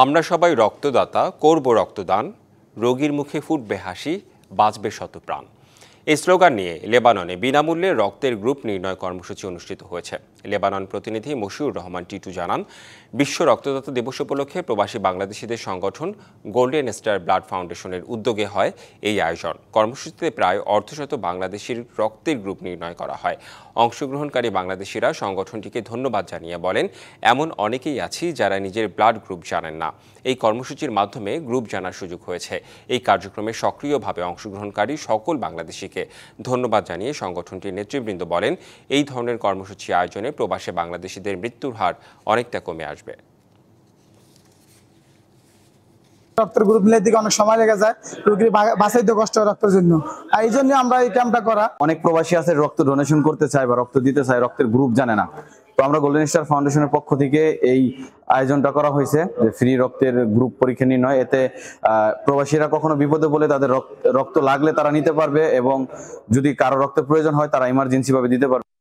আমরা সবাই রক্তদাতা, করব রক্তদান, রোগীর মুখে ফুটবে হাসি, বাঁচবে শতপ্রাণ। এই স্লোগান নিয়ে লেবাননে বিনামূল্যে রক্তের গ্রুপ নির্ণয় কর্মসূচি অনুষ্ঠিত হয়েছে। লেবানন প্রতিনিধি মশিউর রহমান টিটু জানান, বিশ্ব রক্তদাতা দিবস উপলক্ষে প্রবাসী বাংলাদেশিদের সংগঠন গোল্ডেন স্টার ব্লাড ফাউন্ডেশনের উদ্যোগে হয় এই আয়োজন। কর্মসূচিতে প্রায় অর্ধশত বাংলাদেশির রক্তের গ্রুপ নির্ণয় করা হয়। অংশগ্রহণকারী বাংলাদেশিরা সংগঠনটিকে ধন্যবাদ জানিয়ে বলেন, এমন অনেকেই আছি যারা নিজের ব্লাড গ্রুপ জানেন না। এই কর্মসূচির মাধ্যমে গ্রুপ জানার সুযোগ হয়েছে। এই কার্যক্রমে সক্রিয়ভাবে অংশগ্রহণকারী সকল বাংলাদেশিকে ধন্যবাদ জানিয়ে সংগঠনটির নেতৃবৃন্দ বলেন, এই ধরনের কর্মসূচি আয়োজনে প্রবাসে বাংলাদেশিদের মৃত্যুর হার অনেকটা কমে আসবে। রক্তের গ্রুপ নিলে দিকে অনেক সময় লেগে যায়, রোগীর বাঁচাইতে কষ্ট হয় রক্তের জন্য। আর এই জন্য আমরা এই ক্যাম্পটা করা। অনেক প্রবাসী আছে রক্ত ডোনেশন করতে চায় বা রক্ত দিতে চায়, রক্তের গ্রুপ জানে না। তো আমরা গোল্ডেন স্টার ফাউন্ডেশনের পক্ষ থেকে এই আয়োজনটা করা হয়েছে যে ফ্রি রক্তের গ্রুপ পরীক্ষা নির্ণয়। এতে প্রবাসীরা কখনো বিপদে বলে তাদের রক্ত লাগলে তারা নিতে পারবে এবং যদি কারো রক্তের প্রয়োজন হয় তারা ইমার্জেন্সি ভাবে দিতে পারবে।